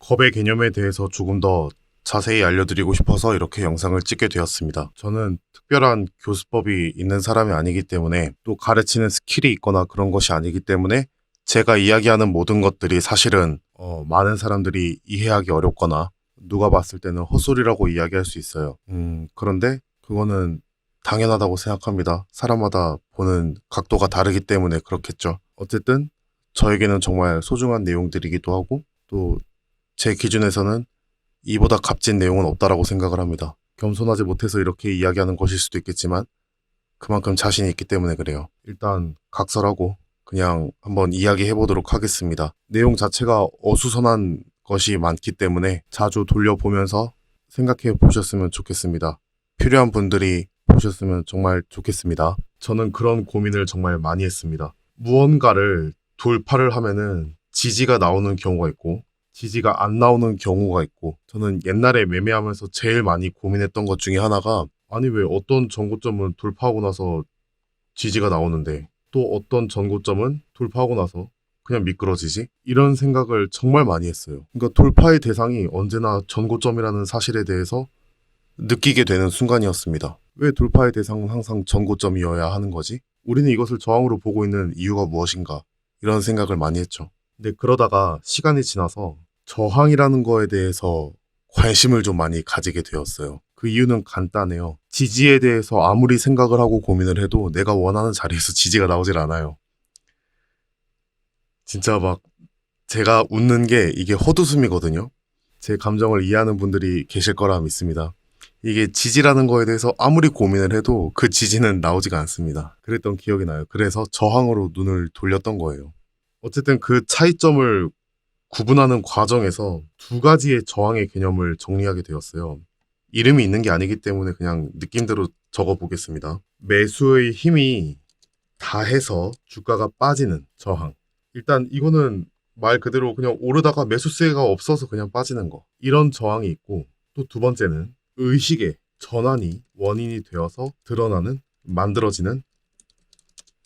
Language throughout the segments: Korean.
겁의 개념에 대해서 조금 더 자세히 알려드리고 싶어서 이렇게 영상을 찍게 되었습니다. 저는 특별한 교수법이 있는 사람이 아니기 때문에 또 가르치는 스킬이 있거나 그런 것이 아니기 때문에 제가 이야기하는 모든 것들이 사실은 많은 사람들이 이해하기 어렵거나 누가 봤을 때는 헛소리라고 이야기할 수 있어요. 그런데 그거는 당연하다고 생각합니다. 사람마다 보는 각도가 다르기 때문에 그렇겠죠. 어쨌든 저에게는 정말 소중한 내용들이기도 하고 또 제 기준에서는 이보다 값진 내용은 없다라고 생각을 합니다. 겸손하지 못해서 이렇게 이야기하는 것일 수도 있겠지만 그만큼 자신이 있기 때문에 그래요. 일단 각설하고 그냥 한번 이야기해 보도록 하겠습니다. 내용 자체가 어수선한 것이 많기 때문에 자주 돌려보면서 생각해 보셨으면 좋겠습니다. 필요한 분들이 보셨으면 정말 좋겠습니다. 저는 그런 고민을 정말 많이 했습니다. 무언가를 돌파를 하면은 지지가 나오는 경우가 있고 지지가 안 나오는 경우가 있고 저는 옛날에 매매하면서 제일 많이 고민했던 것 중에 하나가 아니 왜 어떤 전고점은 돌파하고 나서 지지가 나오는데 또 어떤 전고점은 돌파하고 나서 그냥 미끄러지지? 이런 생각을 정말 많이 했어요. 그러니까 돌파의 대상이 언제나 전고점이라는 사실에 대해서 느끼게 되는 순간이었습니다. 왜 돌파의 대상은 항상 전고점이어야 하는 거지? 우리는 이것을 저항으로 보고 있는 이유가 무엇인가? 이런 생각을 많이 했죠. 근데 그러다가 시간이 지나서 저항이라는 거에 대해서 관심을 좀 많이 가지게 되었어요. 그 이유는 간단해요. 지지에 대해서 아무리 생각을 하고 고민을 해도 내가 원하는 자리에서 지지가 나오질 않아요. 진짜 막 제가 웃는 게 이게 헛웃음이거든요. 제 감정을 이해하는 분들이 계실 거라 믿습니다. 이게 지지라는 거에 대해서 아무리 고민을 해도 그 지지는 나오지가 않습니다. 그랬던 기억이 나요. 그래서 저항으로 눈을 돌렸던 거예요. 어쨌든 그 차이점을 구분하는 과정에서 두 가지의 저항의 개념을 정리하게 되었어요. 이름이 있는 게 아니기 때문에 그냥 느낌대로 적어보겠습니다. 매수의 힘이 다해서 주가가 빠지는 저항. 일단 이거는 말 그대로 그냥 오르다가 매수세가 없어서 그냥 빠지는 거. 이런 저항이 있고 또 두 번째는 의식의 전환이 원인이 되어서 드러나는, 만들어지는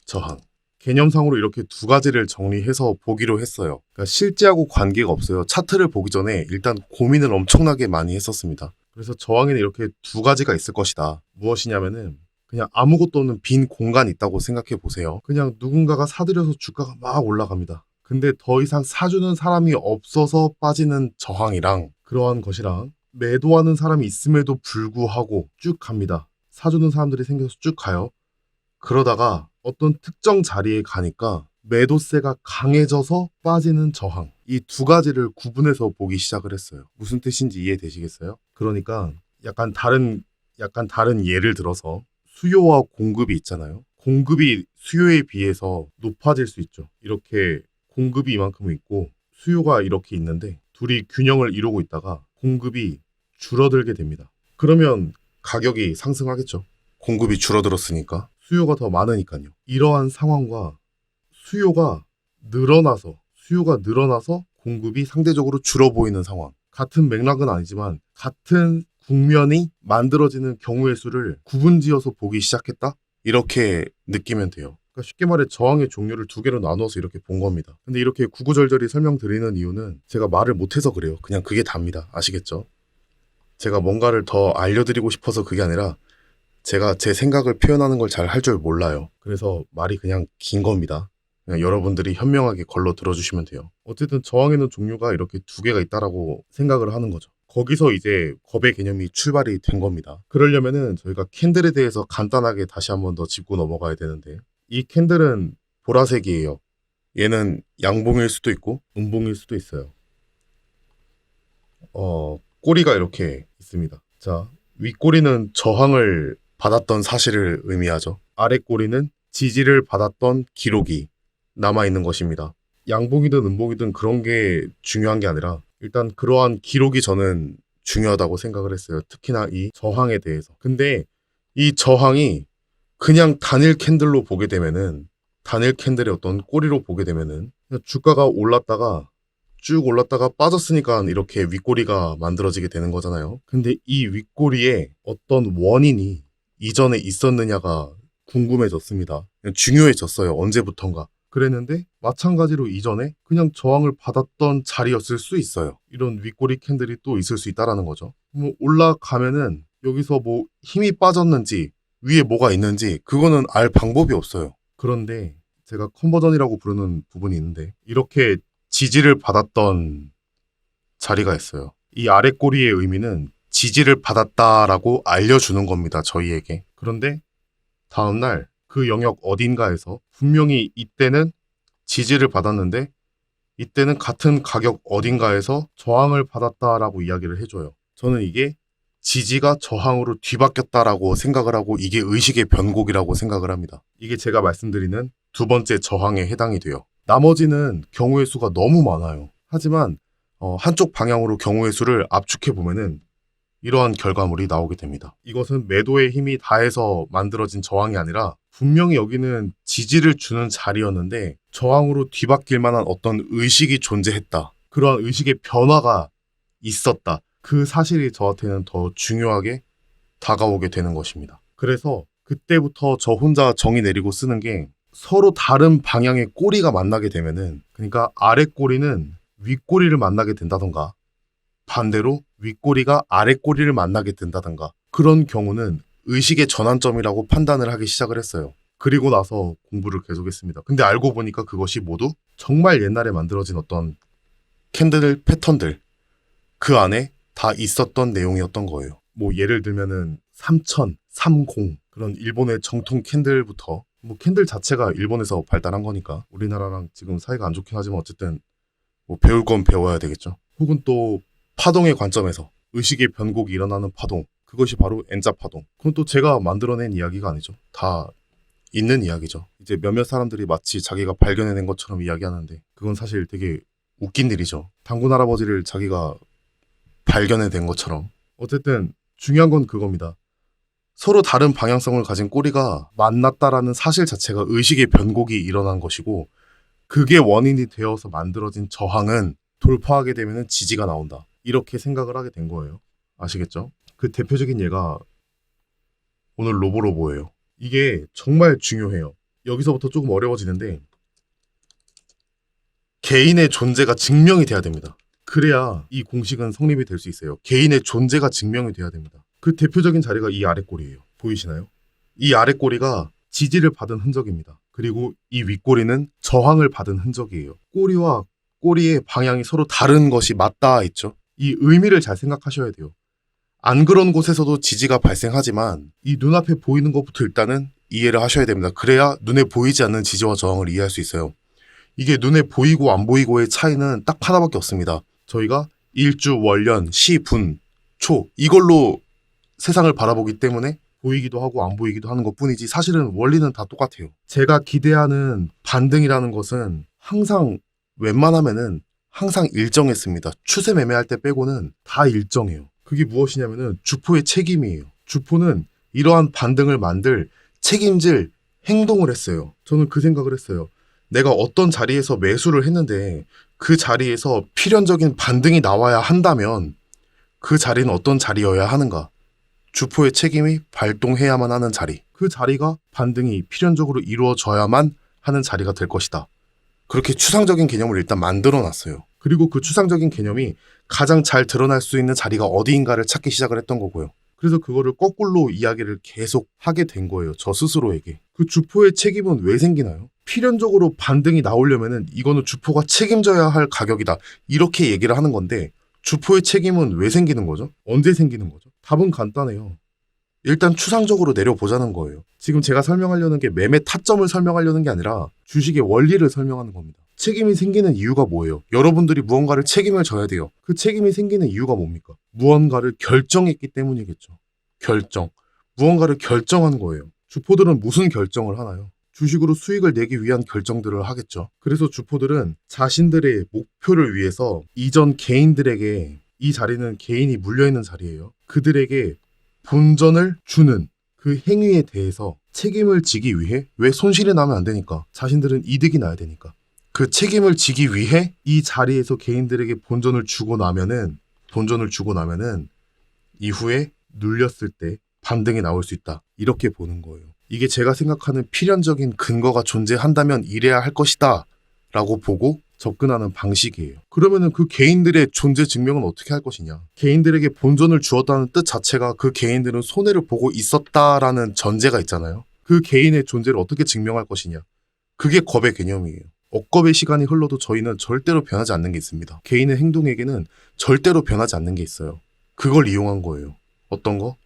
저항. 개념상으로 이렇게 두 가지를 정리해서 보기로 했어요. 그러니까 실제하고 관계가 없어요. 차트를 보기 전에 일단 고민을 엄청나게 많이 했었습니다. 그래서 저항에는 이렇게 두 가지가 있을 것이다. 무엇이냐면은 그냥 아무것도 없는 빈 공간이 있다고 생각해 보세요. 그냥 누군가가 사들여서 주가가 막 올라갑니다. 근데 더 이상 사주는 사람이 없어서 빠지는 저항이랑 그러한 것이랑 매도하는 사람이 있음에도 불구하고 쭉 갑니다. 사주는 사람들이 생겨서 쭉 가요. 그러다가 어떤 특정 자리에 가니까 매도세가 강해져서 빠지는 저항. 이 두 가지를 구분해서 보기 시작을 했어요. 무슨 뜻인지 이해되시겠어요? 그러니까 약간 다른 예를 들어서 수요와 공급이 있잖아요. 공급이 수요에 비해서 높아질 수 있죠. 이렇게 공급이 이만큼 있고 수요가 이렇게 있는데 둘이 균형을 이루고 있다가 공급이 줄어들게 됩니다. 그러면 가격이 상승하겠죠. 공급이 줄어들었으니까. 수요가 더 많으니까요. 이러한 상황과 수요가 늘어나서 공급이 상대적으로 줄어 보이는 상황. 같은 맥락은 아니지만 같은 국면이 만들어지는 경우의 수를 구분지어서 보기 시작했다? 이렇게 느끼면 돼요. 그러니까 쉽게 말해 저항의 종류를 두 개로 나눠서 이렇게 본 겁니다. 근데 이렇게 구구절절히 설명드리는 이유는 제가 말을 못해서 그래요. 그냥 그게 답니다. 아시겠죠? 제가 뭔가를 더 알려드리고 싶어서 그게 아니라 제가 제 생각을 표현하는 걸 잘 할 줄 몰라요. 그래서 말이 그냥 긴 겁니다. 그냥 여러분들이 현명하게 걸러 들어주시면 돼요. 어쨌든 저항에는 종류가 이렇게 두 개가 있다라고 생각을 하는 거죠. 거기서 이제 겁의 개념이 출발이 된 겁니다. 그러려면은 저희가 캔들에 대해서 간단하게 다시 한번 더 짚고 넘어가야 되는데 이 캔들은 보라색이에요. 얘는 양봉일 수도 있고 음봉일 수도 있어요. 꼬리가 이렇게 있습니다. 자, 윗꼬리는 저항을 받았던 사실을 의미하죠. 아랫꼬리는 지지를 받았던 기록이 남아있는 것입니다. 양봉이든 음봉이든 그런 게 중요한 게 아니라 일단 그러한 기록이 저는 중요하다고 생각을 했어요. 특히나 이 저항에 대해서. 근데 이 저항이 그냥 단일 캔들로 보게 되면은 단일 캔들의 어떤 꼬리로 보게 되면은 주가가 올랐다가 쭉 올랐다가 빠졌으니까 이렇게 윗꼬리가 만들어지게 되는 거잖아요. 근데 이 윗꼬리에 어떤 원인이 이전에 있었느냐가 궁금해졌습니다. 중요해졌어요. 언제부턴가. 그랬는데 마찬가지로 이전에 그냥 저항을 받았던 자리였을 수 있어요. 이런 윗꼬리 캔들이 또 있을 수 있다라는 거죠. 뭐 올라가면은 여기서 뭐 힘이 빠졌는지 위에 뭐가 있는지 그거는 알 방법이 없어요. 그런데 제가 컨버전이라고 부르는 부분이 있는데 이렇게 지지를 받았던 자리가 있어요. 이 아래 꼬리의 의미는 지지를 받았다라고 알려주는 겁니다. 저희에게. 그런데 다음날 그 영역 어딘가에서 분명히 이때는 지지를 받았는데 이때는 같은 가격 어딘가에서 저항을 받았다라고 이야기를 해줘요. 저는 이게 지지가 저항으로 뒤바뀌었다라고 생각을 하고 이게 의식의 변곡이라고 생각을 합니다. 이게 제가 말씀드리는 두 번째 저항에 해당이 돼요. 나머지는 경우의 수가 너무 많아요. 하지만 한쪽 방향으로 경우의 수를 압축해 보면은 이러한 결과물이 나오게 됩니다. 이것은 매도의 힘이 다해서 만들어진 저항이 아니라 분명히 여기는 지지를 주는 자리였는데 저항으로 뒤바뀔 만한 어떤 의식이 존재했다. 그러한 의식의 변화가 있었다. 그 사실이 저한테는 더 중요하게 다가오게 되는 것입니다. 그래서 그때부터 저 혼자 정의 내리고 쓰는 게 서로 다른 방향의 꼬리가 만나게 되면은 그러니까 아래 꼬리는 윗꼬리를 만나게 된다던가 반대로 윗꼬리가 아랫꼬리를 만나게 된다던가 그런 경우는 의식의 전환점이라고 판단을 하기 시작을 했어요. 그리고 나서 공부를 계속했습니다. 근데 알고 보니까 그것이 모두 정말 옛날에 만들어진 어떤 캔들 패턴들 그 안에 다 있었던 내용이었던 거예요. 뭐 예를 들면은 3000, 30 그런 일본의 정통 캔들부터 뭐 캔들 자체가 일본에서 발달한 거니까 우리나라랑 지금 사이가 안 좋긴 하지만 어쨌든 뭐 배울 건 배워야 되겠죠. 혹은 또 파동의 관점에서 의식의 변곡이 일어나는 파동 그것이 바로 N자 파동. 그건 또 제가 만들어낸 이야기가 아니죠. 다 있는 이야기죠. 이제 몇몇 사람들이 마치 자기가 발견해낸 것처럼 이야기하는데 그건 사실 되게 웃긴 일이죠. 당군 할아버지를 자기가 발견해낸 것처럼. 어쨌든 중요한 건 그겁니다. 서로 다른 방향성을 가진 꼬리가 만났다라는 사실 자체가 의식의 변곡이 일어난 것이고 그게 원인이 되어서 만들어진 저항은 돌파하게 되면 지지가 나온다. 이렇게 생각을 하게 된 거예요. 아시겠죠? 그 대표적인 예가 오늘 로보로보예요. 이게 정말 중요해요. 여기서부터 조금 어려워지는데 개인의 존재가 증명이 돼야 됩니다. 그래야 이 공식은 성립이 될 수 있어요. 개인의 존재가 증명이 돼야 됩니다. 그 대표적인 자리가 이 아랫꼬리예요. 보이시나요? 이 아랫꼬리가 지지를 받은 흔적입니다. 그리고 이 윗꼬리는 저항을 받은 흔적이에요. 꼬리와 꼬리의 방향이 서로 다른 것이 맞닿아 있죠. 이 의미를 잘 생각하셔야 돼요. 안 그런 곳에서도 지지가 발생하지만 이 눈앞에 보이는 것부터 일단은 이해를 하셔야 됩니다. 그래야 눈에 보이지 않는 지지와 저항을 이해할 수 있어요. 이게 눈에 보이고 안 보이고의 차이는 딱 하나밖에 없습니다. 저희가 일주, 월년, 시, 분, 초 이걸로 세상을 바라보기 때문에 보이기도 하고 안 보이기도 하는 것뿐이지 사실은 원리는 다 똑같아요. 제가 기대하는 반등이라는 것은 항상 웬만하면은 항상 일정했습니다. 추세 매매할 때 빼고는 다 일정해요. 그게 무엇이냐면은 주포의 책임이에요. 주포는 이러한 반등을 만들 책임질 행동을 했어요. 저는 그 생각을 했어요. 내가 어떤 자리에서 매수를 했는데 그 자리에서 필연적인 반등이 나와야 한다면 그 자리는 어떤 자리여야 하는가? 주포의 책임이 발동해야만 하는 자리. 그 자리가 반등이 필연적으로 이루어져야만 하는 자리가 될 것이다. 그렇게 추상적인 개념을 일단 만들어 놨어요. 그리고 그 추상적인 개념이 가장 잘 드러날 수 있는 자리가 어디인가를 찾기 시작을 했던 거고요. 그래서 그거를 거꾸로 이야기를 계속 하게 된 거예요. 저 스스로에게. 그 주포의 책임은 왜 생기나요? 필연적으로 반등이 나오려면은 이거는 주포가 책임져야 할 가격이다. 이렇게 얘기를 하는 건데 주포의 책임은 왜 생기는 거죠? 언제 생기는 거죠? 답은 간단해요. 일단 추상적으로 내려보자는 거예요. 지금 제가 설명하려는 게 매매 타점을 설명하려는 게 아니라 주식의 원리를 설명하는 겁니다. 책임이 생기는 이유가 뭐예요? 여러분들이 무언가를 책임을 져야 돼요. 그 책임이 생기는 이유가 뭡니까? 무언가를 결정했기 때문이겠죠. 결정. 무언가를 결정한 거예요. 주포들은 무슨 결정을 하나요? 주식으로 수익을 내기 위한 결정들을 하겠죠. 그래서 주포들은 자신들의 목표를 위해서 이전 개인들에게 이 자리는 개인이 물려있는 자리예요. 그들에게 본전을 주는 그 행위에 대해서 책임을 지기 위해 왜 손실이 나면 안 되니까 자신들은 이득이 나야 되니까 그 책임을 지기 위해 이 자리에서 개인들에게 본전을 주고 나면은 이후에 눌렸을 때 반등이 나올 수 있다. 이렇게 보는 거예요. 이게 제가 생각하는 필연적인 근거가 존재한다면 이래야 할 것이다 라고 보고 접근하는 방식이에요. 그러면은 그 개인들의 존재 증명은 어떻게 할 것이냐? 개인들에게 본전을 주었다는 뜻 자체가 그 개인들은 손해를 보고 있었다라는 전제가 있잖아요. 그 개인의 존재를 어떻게 증명할 것이냐? 그게 겁의 개념이에요. 억겁의 시간이 흘러도 저희는 절대로 변하지 않는 게 있습니다. 개인의 행동에게는 절대로 변하지 않는 게 있어요. 그걸 이용한 거예요. 어떤 거?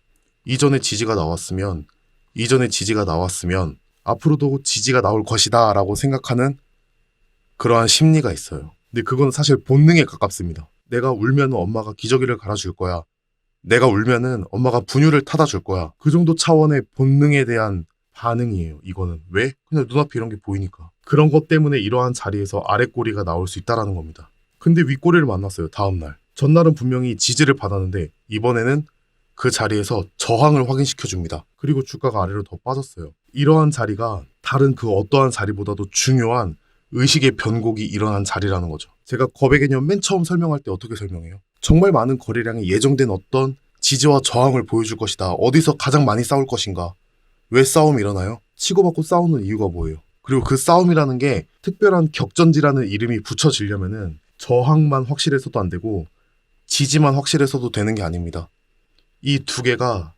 이전에 지지가 나왔으면 앞으로도 지지가 나올 것이다 라고 생각하는 그러한 심리가 있어요. 근데 그건 사실 본능에 가깝습니다. 내가 울면 엄마가 기저귀를 갈아줄 거야. 내가 울면은 엄마가 분유를 타다 줄 거야. 그 정도 차원의 본능에 대한 반응이에요. 이거는. 왜? 그냥 눈앞에 이런 게 보이니까. 그런 것 때문에 이러한 자리에서 아랫꼬리가 나올 수 있다라는 겁니다. 근데 윗꼬리를 만났어요. 다음날. 전날은 분명히 지지를 받았는데 이번에는 그 자리에서 저항을 확인시켜줍니다. 그리고 주가가 아래로 더 빠졌어요. 이러한 자리가 다른 그 어떠한 자리보다도 중요한 의식의 변곡이 일어난 자리라는 거죠. 제가 겁의 개념 맨 처음 설명할 때 어떻게 설명해요? 정말 많은 거래량이 예정된 어떤 지지와 저항을 보여줄 것이다. 어디서 가장 많이 싸울 것인가? 왜 싸움이 일어나요? 치고받고 싸우는 이유가 뭐예요? 그리고 그 싸움이라는 게 특별한 격전지라는 이름이 붙여지려면은 저항만 확실해서도 안 되고 지지만 확실해서도 되는 게 아닙니다. 이 두 개가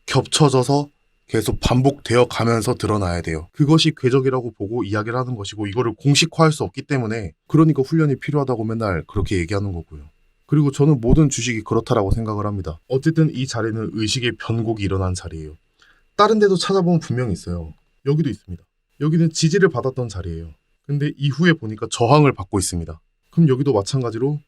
겹쳐져서 계속 반복되어 가면서 드러나야 돼요. 그것이 궤적이라고 보고 이야기를 하는 것이고 이거를 공식화할 수 없기 때문에 그러니까 훈련이 필요하다고 맨날 그렇게 얘기하는 거고요. 그리고 저는 모든 주식이 그렇다라고 생각을 합니다. 어쨌든 이 자리는 의식의 변곡이 일어난 자리예요. 다른 데도 찾아보면 분명히 있어요. 여기도 있습니다. 여기는 지지를 받았던 자리예요. 근데 이후에 보니까 저항을 받고 있습니다. 그럼 여기도 마찬가지로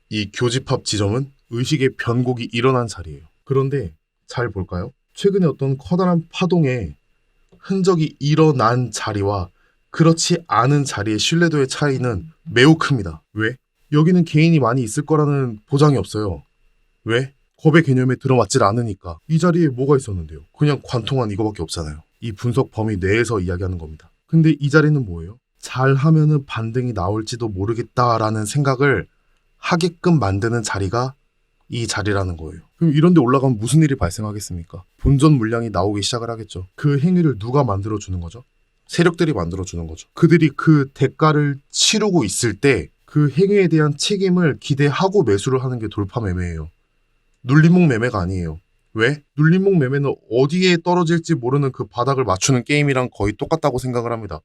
이 교집합 지점은 의식의 변곡이 일어난 자리예요. 그런데 잘 볼까요? 최근에 어떤 커다란 파동의 흔적이 일어난 자리와 그렇지 않은 자리의 신뢰도의 차이는 매우 큽니다. 왜? 여기는 개인이 많이 있을 거라는 보장이 없어요. 왜? 겁의 개념에 들어맞질 않으니까. 이 자리에 뭐가 있었는데요? 그냥 관통한 이거밖에 없잖아요. 이 분석 범위 내에서 이야기하는 겁니다. 근데 이 자리는 뭐예요? 잘하면은 반등이 나올지도 모르겠다라는 생각을 하게끔 만드는 자리가 이 자리라는 거예요. 그럼 이런 데 올라가면 무슨 일이 발생하겠습니까? 본전 물량이 나오기 시작을 하겠죠. 그 행위를 누가 만들어주는 거죠? 세력들이 만들어주는 거죠. 그들이 그 대가를 치르고 있을 때 그 행위에 대한 책임을 기대하고 매수를 하는 게 돌파 매매예요. 눌림목 매매가 아니에요. 왜? 눌림목 매매는 어디에 떨어질지 모르는 그 바닥을 맞추는 게임이랑 거의 똑같다고 생각을 합니다.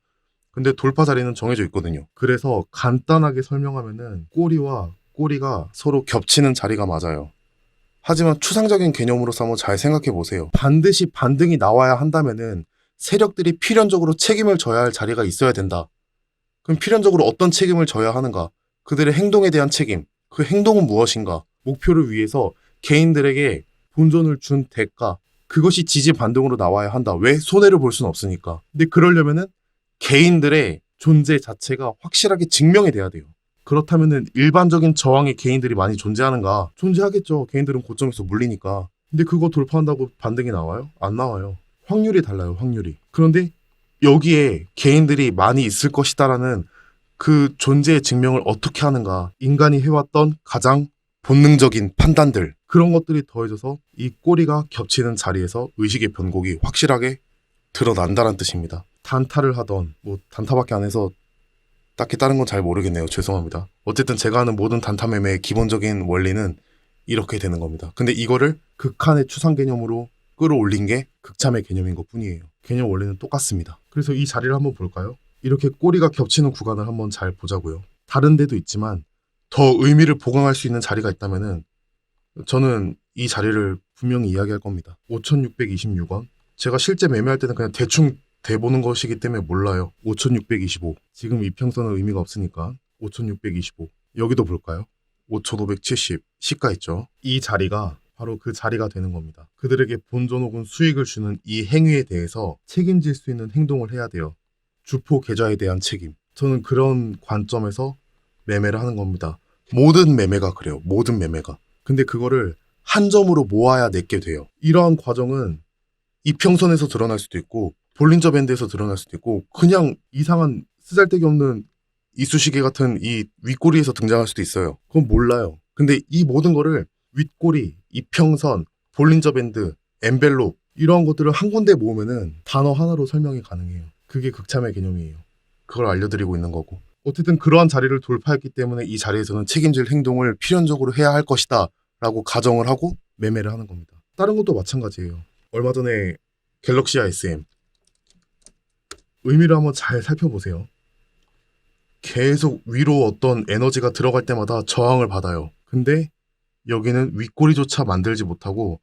근데 돌파 자리는 정해져 있거든요. 그래서 간단하게 설명하면은 꼬리와 꼬리가 서로 겹치는 자리가 맞아요. 하지만 추상적인 개념으로서 한번 잘 생각해 보세요. 반드시 반등이 나와야 한다면은 세력들이 필연적으로 책임을 져야 할 자리가 있어야 된다. 그럼 필연적으로 어떤 책임을 져야 하는가? 그들의 행동에 대한 책임. 그 행동은 무엇인가? 목표를 위해서 개인들에게 본전을 준 대가. 그것이 지지 반등으로 나와야 한다. 왜? 손해를 볼 수는 없으니까. 근데 그러려면은 개인들의 존재 자체가 확실하게 증명이 돼야 돼요. 그렇다면은 일반적인 저항의 개인들이 많이 존재하는가? 존재하겠죠. 개인들은 고점에서 물리니까. 근데 그거 돌파한다고 반등이 나와요? 안 나와요. 확률이 달라요, 확률이. 그런데 여기에 개인들이 많이 있을 것이다라는 그 존재의 증명을 어떻게 하는가? 인간이 해왔던 가장 본능적인 판단들. 그런 것들이 더해져서 이 꼬리가 겹치는 자리에서 의식의 변곡이 확실하게 드러난다는 뜻입니다. 단타를 하던, 단타밖에 안 해서 딱히 다른 건 잘 모르겠네요. 죄송합니다. 어쨌든 제가 하는 모든 단타 매매의 기본적인 원리는 이렇게 되는 겁니다. 근데 이거를 극한의 추상 개념으로 끌어올린 게 극참의 개념인 것 뿐이에요. 개념 원리는 똑같습니다. 그래서 이 자리를 한번 볼까요? 이렇게 꼬리가 겹치는 구간을 한번 잘 보자고요. 다른 데도 있지만 더 의미를 보강할 수 있는 자리가 있다면은 저는 이 자리를 분명히 이야기할 겁니다. 5,626원. 제가 실제 매매할 때는 그냥 대충 대보는 것이기 때문에 몰라요. 5,625. 지금 이평선은 의미가 없으니까 5,625. 여기도 볼까요? 5,570. 시가 있죠. 이 자리가 바로 그 자리가 되는 겁니다. 그들에게 본전 혹은 수익을 주는 이 행위에 대해서 책임질 수 있는 행동을 해야 돼요. 주포 계좌에 대한 책임. 저는 그런 관점에서 매매를 하는 겁니다. 모든 매매가 그래요. 모든 매매가. 근데 그거를 한 점으로 모아야 내게 돼요. 이러한 과정은 이평선에서 드러날 수도 있고 볼린저 밴드에서 드러날 수도 있고 그냥 이상한 쓰잘데기 없는 이쑤시개 같은 이 윗꼬리에서 등장할 수도 있어요. 그건 몰라요. 근데 이 모든 거를 윗꼬리, 이평선, 볼린저 밴드, 엔벨롭 이러한 것들을 한 군데 모으면은 단어 하나로 설명이 가능해요. 그게 극참의 개념이에요. 그걸 알려드리고 있는 거고. 어쨌든 그러한 자리를 돌파했기 때문에 이 자리에서는 책임질 행동을 필연적으로 해야 할 것이다 라고 가정을 하고 매매를 하는 겁니다. 다른 것도 마찬가지예요. 얼마 전에 갤럭시 SM 의미를 한번 잘 살펴보세요. 계속 위로 어떤 에너지가 들어갈 때마다 저항을 받아요. 근데 여기는 윗꼬리조차 만들지 못하고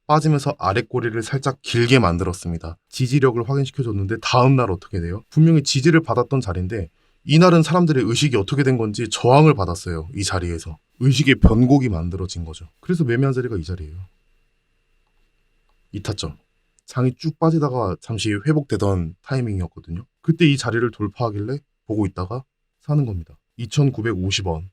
빠지면서 아랫꼬리를 살짝 길게 만들었습니다. 지지력을 확인시켜줬는데 다음날 어떻게 돼요? 분명히 지지를 받았던 자리인데 이날은 사람들의 의식이 어떻게 된 건지 저항을 받았어요. 이 자리에서. 의식의 변곡이 만들어진 거죠. 그래서 매매한 자리가 이 자리예요. 2타점. 장이 쭉 빠지다가 잠시 회복되던 타이밍이었거든요. 그때 이 자리를 돌파하길래 보고 있다가 사는 겁니다. 2,950원,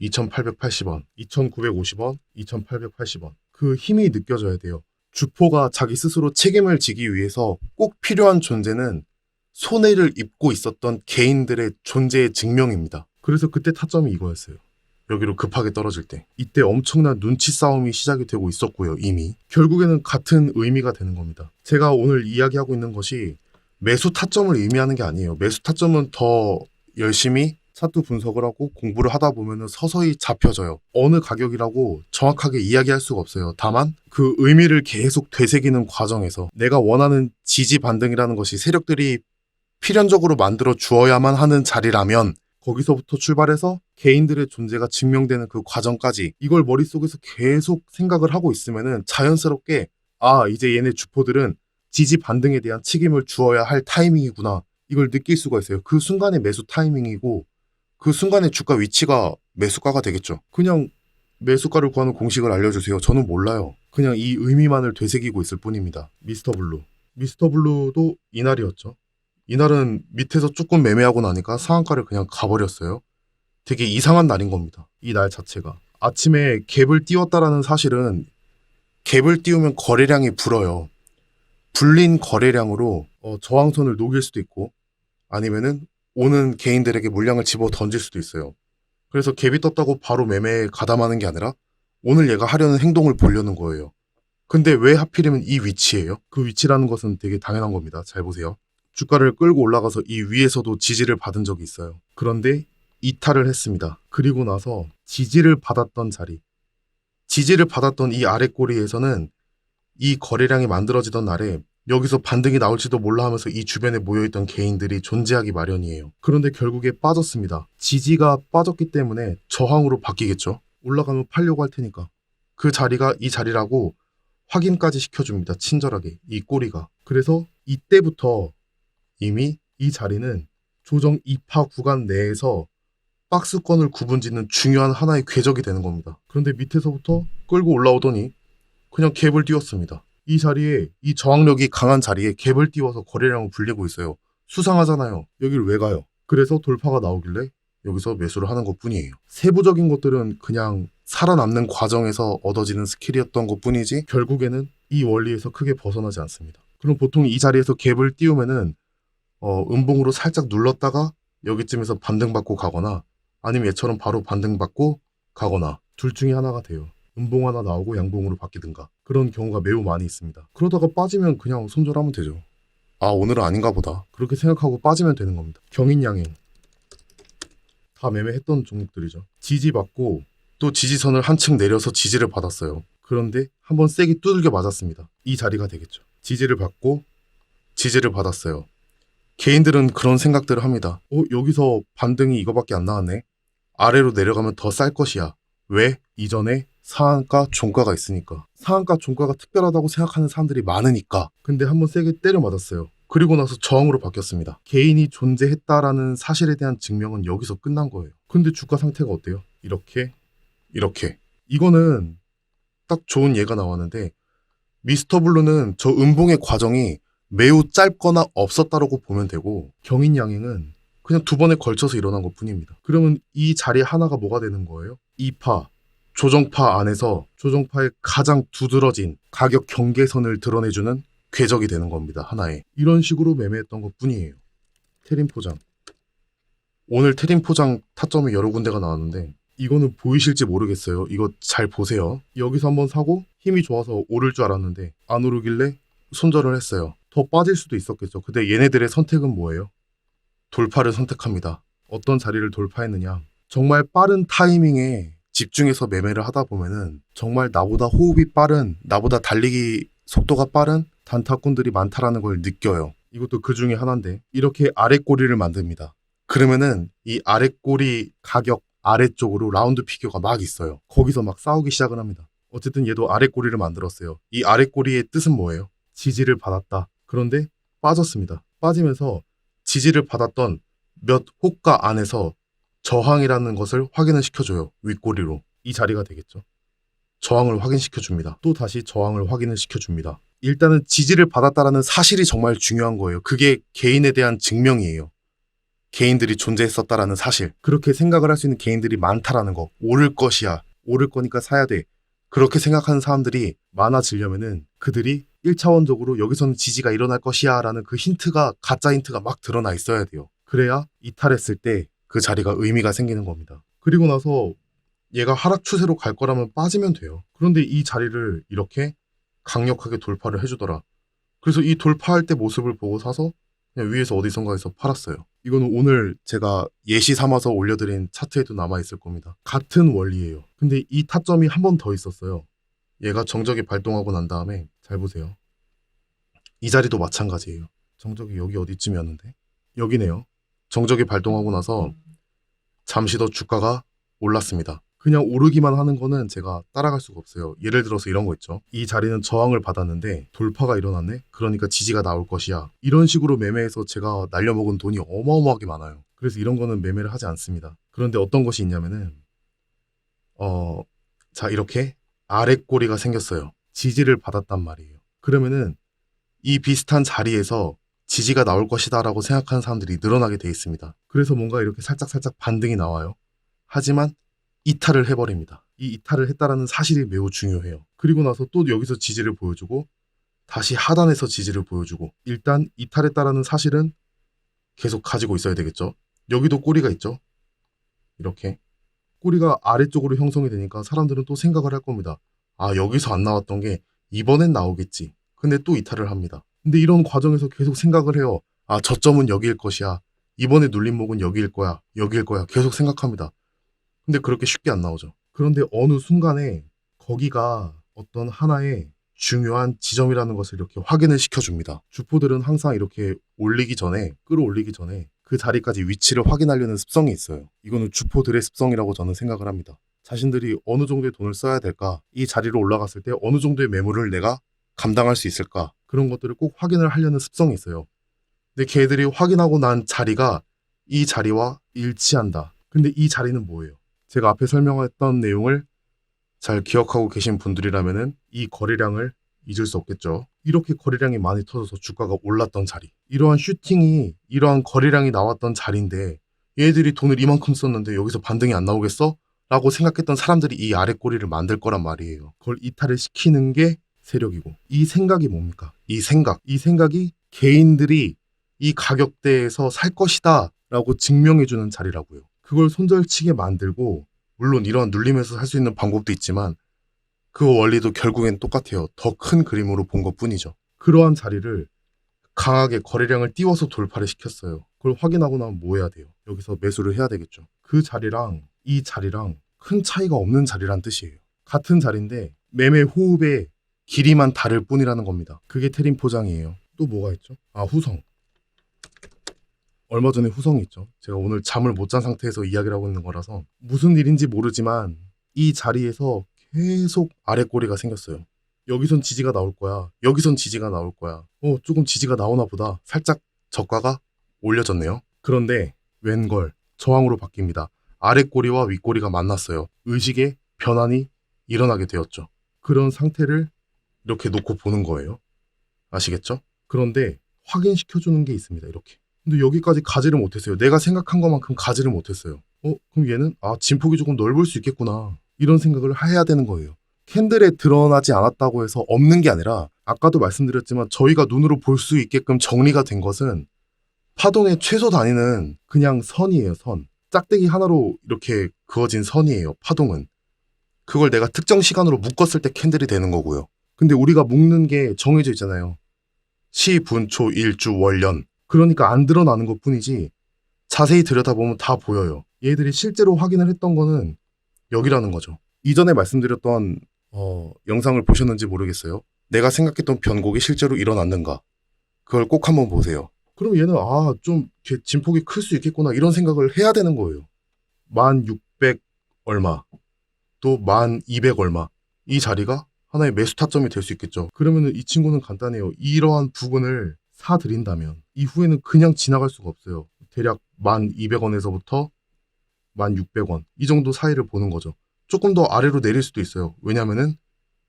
2,880원, 2,950원, 2,880원. 그 힘이 느껴져야 돼요. 주포가 자기 스스로 책임을 지기 위해서 꼭 필요한 존재는 손해를 입고 있었던 개인들의 존재의 증명입니다. 그래서 그때 타점이 이거였어요. 여기로 급하게 떨어질 때. 이때 엄청난 눈치 싸움이 시작이 되고 있었고요, 이미. 결국에는 같은 의미가 되는 겁니다. 제가 오늘 이야기하고 있는 것이 매수 타점을 의미하는 게 아니에요. 매수 타점은 더 열심히 차트 분석을 하고 공부를 하다 보면 서서히 잡혀져요. 어느 가격이라고 정확하게 이야기할 수가 없어요. 다만 그 의미를 계속 되새기는 과정에서 내가 원하는 지지 반등이라는 것이 세력들이 필연적으로 만들어 주어야만 하는 자리라면 거기서부터 출발해서 개인들의 존재가 증명되는 그 과정까지 이걸 머릿속에서 계속 생각을 하고 있으면은 자연스럽게 이제 얘네 주포들은 지지 반등에 대한 책임을 주어야 할 타이밍이구나. 이걸 느낄 수가 있어요. 그 순간의 매수 타이밍이고 그 순간의 주가 위치가 매수가가 되겠죠. 그냥 매수가를 구하는 공식을 알려주세요. 저는 몰라요. 그냥 이 의미만을 되새기고 있을 뿐입니다. 미스터 블루. 미스터 블루도 이날이었죠. 이날은 밑에서 조금 매매하고 나니까 상한가를 그냥 가버렸어요. 되게 이상한 날인 겁니다. 이 날 자체가. 아침에 갭을 띄웠다라는 사실은 갭을 띄우면 거래량이 불어요. 불린 거래량으로 저항선을 녹일 수도 있고 아니면은 오는 개인들에게 물량을 집어 던질 수도 있어요. 그래서 갭이 떴다고 바로 매매에 가담하는 게 아니라 오늘 얘가 하려는 행동을 보려는 거예요. 근데 왜 하필이면 이 위치예요? 그 위치라는 것은 되게 당연한 겁니다. 잘 보세요. 주가를 끌고 올라가서 이 위에서도 지지를 받은 적이 있어요. 그런데 이탈을 했습니다. 그리고 나서 지지를 받았던 자리, 지지를 받았던 이 아랫꼬리에서는 이 거래량이 만들어지던 날에 여기서 반등이 나올지도 몰라 하면서 이 주변에 모여있던 개인들이 존재하기 마련이에요. 그런데 결국에 빠졌습니다. 지지가 빠졌기 때문에 저항으로 바뀌겠죠. 올라가면 팔려고 할 테니까. 그 자리가 이 자리라고 확인까지 시켜줍니다. 친절하게. 이 꼬리가. 그래서 이때부터 이미 이 자리는 조정 2파 구간 내에서 박스권을 구분짓는 중요한 하나의 궤적이 되는 겁니다. 그런데 밑에서부터 끌고 올라오더니 그냥 갭을 띄웠습니다. 이 자리에 이 저항력이 강한 자리에 갭을 띄워서 거래량을 불리고 있어요. 수상하잖아요. 여길 왜 가요? 그래서 돌파가 나오길래 여기서 매수를 하는 것뿐이에요. 세부적인 것들은 그냥 살아남는 과정에서 얻어지는 스킬이었던 것뿐이지 결국에는 이 원리에서 크게 벗어나지 않습니다. 그럼 보통 이 자리에서 갭을 띄우면은 음봉으로 살짝 눌렀다가 여기쯤에서 반등받고 가거나 아니면 얘처럼 바로 반등받고 가거나 둘 중에 하나가 돼요. 음봉 하나 나오고 양봉으로 바뀌든가 그런 경우가 매우 많이 있습니다. 그러다가 빠지면 그냥 손절하면 되죠. 오늘은 아닌가 보다. 그렇게 생각하고 빠지면 되는 겁니다. 경인양행 다 매매했던 종목들이죠. 지지받고 또 지지선을 한층 내려서 지지를 받았어요. 그런데 한번 세게 두들겨 맞았습니다. 이 자리가 되겠죠. 지지를 받고 지지를 받았어요. 개인들은 그런 생각들을 합니다. 여기서 반등이 이거밖에 안 나왔네. 아래로 내려가면 더 쌀 것이야. 왜? 이전에 상한가, 종가가 있으니까. 상한가, 종가가 특별하다고 생각하는 사람들이 많으니까. 근데 한번 세게 때려 맞았어요. 그리고 나서 저항으로 바뀌었습니다. 개인이 존재했다라는 사실에 대한 증명은 여기서 끝난 거예요. 근데 주가 상태가 어때요? 이렇게. 이거는 딱 좋은 예가 나왔는데 미스터 블루는 저 음봉의 과정이 매우 짧거나 없었다라고 보면 되고 경인양행은 그냥 두 번에 걸쳐서 일어난 것 뿐입니다. 그러면 이 자리 하나가 뭐가 되는 거예요? 2파, 조정파 안에서 조정파의 가장 두드러진 가격 경계선을 드러내주는 궤적이 되는 겁니다. 하나의. 이런 식으로 매매했던 것 뿐이에요. 테림포장. 오늘 테림포장 타점이 여러 군데가 나왔는데 이거는 보이실지 모르겠어요. 이거 잘 보세요. 여기서 한번 사고 힘이 좋아서 오를 줄 알았는데 안 오르길래 손절을 했어요. 더 빠질 수도 있었겠죠. 근데 얘네들의 선택은 뭐예요? 돌파를 선택합니다. 어떤 자리를 돌파했느냐? 정말 빠른 타이밍에 집중해서 매매를 하다 보면은 정말 나보다 호흡이 빠른, 나보다 달리기 속도가 빠른 단타꾼들이 많다라는 걸 느껴요. 이것도 그 중에 하나인데 이렇게 아랫꼬리를 만듭니다. 그러면은 이 아랫꼬리 가격 아래쪽으로 라운드 피겨가 막 있어요. 거기서 막 싸우기 시작을 합니다. 어쨌든 얘도 아랫꼬리를 만들었어요. 이 아랫꼬리의 뜻은 뭐예요? 지지를 받았다. 그런데 빠졌습니다. 빠지면서 지지를 받았던 몇 호가 안에서 저항이라는 것을 확인을 시켜줘요. 윗꼬리로. 이 자리가 되겠죠. 저항을 확인시켜줍니다. 또 다시 저항을 확인을 시켜줍니다. 일단은 지지를 받았다라는 사실이 정말 중요한 거예요. 그게 개인에 대한 증명이에요. 개인들이 존재했었다라는 사실. 그렇게 생각을 할 수 있는 개인들이 많다라는 거. 오를 것이야. 오를 거니까 사야 돼. 그렇게 생각하는 사람들이 많아지려면은 그들이 1차원적으로 여기서는 지지가 일어날 것이야 라는 그 힌트가, 가짜 힌트가 막 드러나 있어야 돼요. 그래야 이탈했을 때 그 자리가 의미가 생기는 겁니다. 그리고 나서 얘가 하락 추세로 갈 거라면 빠지면 돼요. 그런데 이 자리를 이렇게 강력하게 돌파를 해주더라. 그래서 이 돌파할 때 모습을 보고 사서 그냥 위에서 어디선가에서 팔았어요. 이거는 오늘 제가 예시 삼아서 올려드린 차트에도 남아있을 겁니다. 같은 원리예요. 근데 이 타점이 한 번 더 있었어요. 얘가 정적이 발동하고 난 다음에 잘 보세요. 이 자리도 마찬가지예요. 정적이 여기 어디쯤이었는데? 여기네요. 정적이 발동하고 나서 잠시 더 주가가 올랐습니다. 그냥 오르기만 하는 거는 제가 따라갈 수가 없어요. 예를 들어서 이런 거 있죠. 이 자리는 저항을 받았는데 돌파가 일어났네? 그러니까 지지가 나올 것이야. 이런 식으로 매매해서 제가 날려먹은 돈이 어마어마하게 많아요. 그래서 이런 거는 매매를 하지 않습니다. 그런데 어떤 것이 있냐면은 자, 이렇게 아랫꼬리가 생겼어요. 지지를 받았단 말이에요. 그러면은 이 비슷한 자리에서 지지가 나올 것이다 라고 생각하는 사람들이 늘어나게 돼 있습니다. 그래서 뭔가 이렇게 살짝 반등이 나와요. 하지만 이탈을 해버립니다. 이 이탈을 했다라는 사실이 매우 중요해요. 그리고 나서 또 여기서 지지를 보여주고 다시 하단에서 지지를 보여주고 일단 이탈했다라는 사실은 계속 가지고 있어야 되겠죠. 여기도 꼬리가 있죠. 이렇게 꼬리가 아래쪽으로 형성이 되니까 사람들은 또 생각을 할 겁니다. 아, 여기서 안 나왔던 게 이번엔 나오겠지. 근데 또 이탈을 합니다. 근데 이런 과정에서 계속 생각을 해요. 아, 저점은 여기일 것이야. 이번에 눌림목은 여기일 거야. 여기일 거야. 계속 생각합니다. 근데 그렇게 쉽게 안 나오죠. 그런데 어느 순간에 거기가 어떤 하나의 중요한 지점이라는 것을 이렇게 확인을 시켜줍니다. 주포들은 항상 이렇게 끌어올리기 전에 그 자리까지 위치를 확인하려는 습성이 있어요. 이거는 주포들의 습성이라고 저는 생각을 합니다. 자신들이 어느 정도의 돈을 써야 될까? 이 자리로 올라갔을 때 어느 정도의 매물을 내가 감당할 수 있을까? 그런 것들을 꼭 확인을 하려는 습성이 있어요. 근데 걔들이 확인하고 난 자리가 이 자리와 일치한다. 근데 이 자리는 뭐예요? 제가 앞에 설명했던 내용을 잘 기억하고 계신 분들이라면은 이 거래량을 잊을 수 없겠죠. 이렇게 거래량이 많이 터져서 주가가 올랐던 자리. 이러한 슈팅이, 이러한 거래량이 나왔던 자리인데 얘들이 돈을 이만큼 썼는데 여기서 반등이 안 나오겠어? 라고 생각했던 사람들이 이 아랫꼬리를 만들 거란 말이에요. 그걸 이탈을 시키는 게 세력이고. 이 생각이 뭡니까? 이 생각이 개인들이 이 가격대에서 살 것이다 라고 증명해주는 자리라고요. 그걸 손절치게 만들고, 물론 이러한 눌림에서 살 수 있는 방법도 있지만 그 원리도 결국엔 똑같아요. 더 큰 그림으로 본 것뿐이죠. 그러한 자리를 강하게 거래량을 띄워서 돌파를 시켰어요. 그걸 확인하고 나면 뭐 해야 돼요? 여기서 매수를 해야 되겠죠. 그 자리랑 이 자리랑 큰 차이가 없는 자리란 뜻이에요. 같은 자리인데 매매 호흡의 길이만 다를 뿐이라는 겁니다. 그게 테린 포장이에요. 또 뭐가 있죠? 아, 후성. 얼마 전에 후성이 있죠. 제가 오늘 잠을 못 잔 상태에서 이야기를 하고 있는 거라서 무슨 일인지 모르지만 이 자리에서 계속 아랫꼬리가 생겼어요. 여기선 지지가 나올 거야. 여기선 지지가 나올 거야. 조금 지지가 나오나 보다. 살짝 저가가 올려졌네요. 그런데 웬걸 저항으로 바뀝니다. 아랫꼬리와 윗꼬리가 만났어요. 의식의 변환이 일어나게 되었죠. 그런 상태를 이렇게 놓고 보는 거예요. 아시겠죠? 그런데 확인시켜주는 게 있습니다. 이렇게. 근데 여기까지 가지를 못했어요. 내가 생각한 것만큼 가지를 못했어요. 그럼 얘는 진폭이 조금 넓을 수 있겠구나. 이런 생각을 해야 되는 거예요. 캔들에 드러나지 않았다고 해서 없는 게 아니라 아까도 말씀드렸지만 저희가 눈으로 볼 수 있게끔 정리가 된 것은 파동의 최소 단위는 그냥 선이에요. 선. 짝대기 하나로 이렇게 그어진 선이에요. 파동은. 그걸 내가 특정 시간으로 묶었을 때 캔들이 되는 거고요. 근데 우리가 묶는 게 정해져 있잖아요. 시, 분, 초, 일, 주, 월, 년. 그러니까 안 드러나는 것 뿐이지 자세히 들여다보면 다 보여요. 얘들이 실제로 확인을 했던 거는 여기라는 거죠. 이전에 말씀드렸던 영상을 보셨는지 모르겠어요. 내가 생각했던 변곡이 실제로 일어났는가? 그걸 꼭 한번 보세요. 그럼 얘는 좀 진폭이 클 수 있겠구나 이런 생각을 해야 되는 거예요. 1600 얼마, 또 1200 얼마 이 자리가 하나의 매수 타점이 될 수 있겠죠. 그러면 이 친구는 간단해요. 이러한 부분을 사들인다면 이후에는 그냥 지나갈 수가 없어요. 대략 1200원에서부터 1600원 이 정도 사이를 보는 거죠. 조금 더 아래로 내릴 수도 있어요. 왜냐면은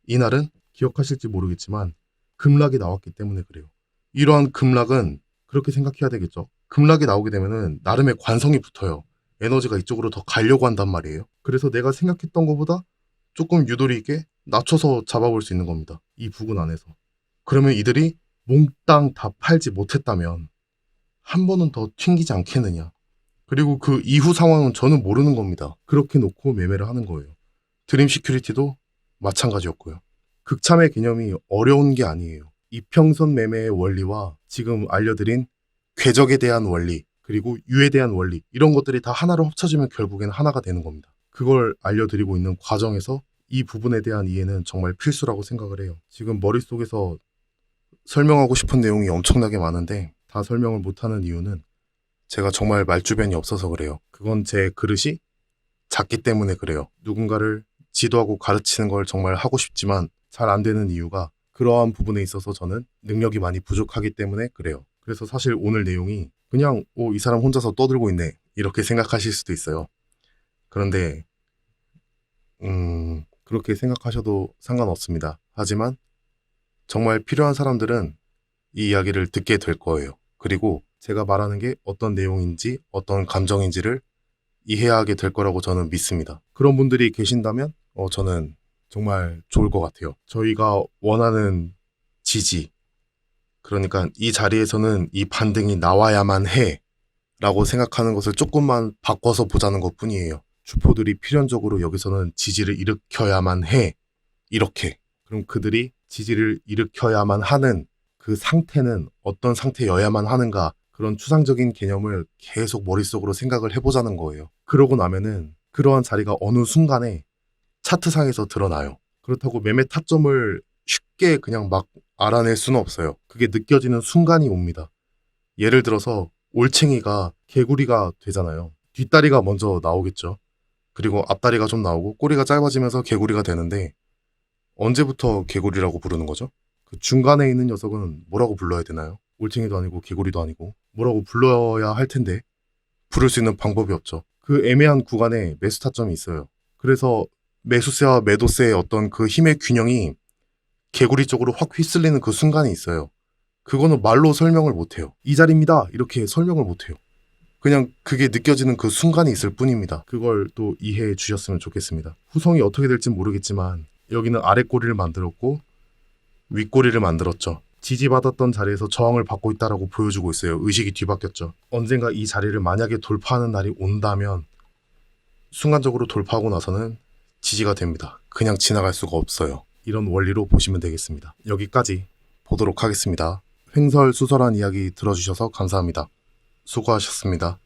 이날은 기억하실지 모르겠지만 급락이 나왔기 때문에 그래요. 이러한 급락은 그렇게 생각해야 되겠죠. 급락이 나오게 되면은 나름의 관성이 붙어요. 에너지가 이쪽으로 더 가려고 한단 말이에요. 그래서 내가 생각했던 것보다 조금 유도리 있게 낮춰서 잡아볼 수 있는 겁니다. 이 부근 안에서. 그러면 이들이 몽땅 다 팔지 못했다면 한 번은 더 튕기지 않겠느냐. 그리고 그 이후 상황은 저는 모르는 겁니다. 그렇게 놓고 매매를 하는 거예요. 드림 시큐리티도 마찬가지였고요. 극참의 개념이 어려운 게 아니에요. 이평선 매매의 원리와 지금 알려드린 궤적에 대한 원리, 그리고 유에 대한 원리, 이런 것들이 다 하나로 합쳐지면 결국에는 하나가 되는 겁니다. 그걸 알려드리고 있는 과정에서 이 부분에 대한 이해는 정말 필수라고 생각을 해요. 지금 머릿속에서 설명하고 싶은 내용이 엄청나게 많은데 다 설명을 못하는 이유는 제가 정말 말주변이 없어서 그래요. 그건 제 그릇이 작기 때문에 그래요. 누군가를 지도하고 가르치는 걸 정말 하고 싶지만 잘 안 되는 이유가 그러한 부분에 있어서 저는 능력이 많이 부족하기 때문에 그래요. 그래서 사실 오늘 내용이 그냥 이 사람 혼자서 떠들고 있네 이렇게 생각하실 수도 있어요. 그런데 그렇게 생각하셔도 상관없습니다. 하지만 정말 필요한 사람들은 이 이야기를 듣게 될 거예요. 그리고 제가 말하는 게 어떤 내용인지 어떤 감정인지를 이해하게 될 거라고 저는 믿습니다. 그런 분들이 계신다면 저는 정말 좋을 것 같아요. 저희가 원하는 지지, 그러니까 이 자리에서는 이 반등이 나와야만 해 라고 생각하는 것을 조금만 바꿔서 보자는 것 뿐이에요. 주포들이 필연적으로 여기서는 지지를 일으켜야만 해. 이렇게. 그럼 그들이 지지를 일으켜야만 하는 그 상태는 어떤 상태여야만 하는가, 그런 추상적인 개념을 계속 머릿속으로 생각을 해보자는 거예요. 그러고 나면은 그러한 자리가 어느 순간에 차트상에서 드러나요. 그렇다고 매매 타점을 쉽게 그냥 막 알아낼 수는 없어요. 그게 느껴지는 순간이 옵니다. 예를 들어서 올챙이가 개구리가 되잖아요. 뒷다리가 먼저 나오겠죠. 그리고 앞다리가 좀 나오고 꼬리가 짧아지면서 개구리가 되는데 언제부터 개구리라고 부르는 거죠? 그 중간에 있는 녀석은 뭐라고 불러야 되나요? 올챙이도 아니고 개구리도 아니고 뭐라고 불러야 할 텐데 부를 수 있는 방법이 없죠. 그 애매한 구간에 매수 타점이 있어요. 그래서 매수세와 매도세의 어떤 그 힘의 균형이 개구리 쪽으로 확 휘쓸리는 그 순간이 있어요. 그거는 말로 설명을 못해요. 이 자리입니다. 이렇게 설명을 못해요. 그냥 그게 느껴지는 그 순간이 있을 뿐입니다. 그걸 또 이해해 주셨으면 좋겠습니다. 후성이 어떻게 될지 모르겠지만 여기는 아랫꼬리를 만들었고 윗꼬리를 만들었죠. 지지받았던 자리에서 저항을 받고 있다라고 보여주고 있어요. 의식이 뒤바뀌었죠. 언젠가 이 자리를 만약에 돌파하는 날이 온다면 순간적으로 돌파하고 나서는 지지가 됩니다. 그냥 지나갈 수가 없어요. 이런 원리로 보시면 되겠습니다. 여기까지 보도록 하겠습니다. 횡설수설한 이야기 들어주셔서 감사합니다. 수고하셨습니다.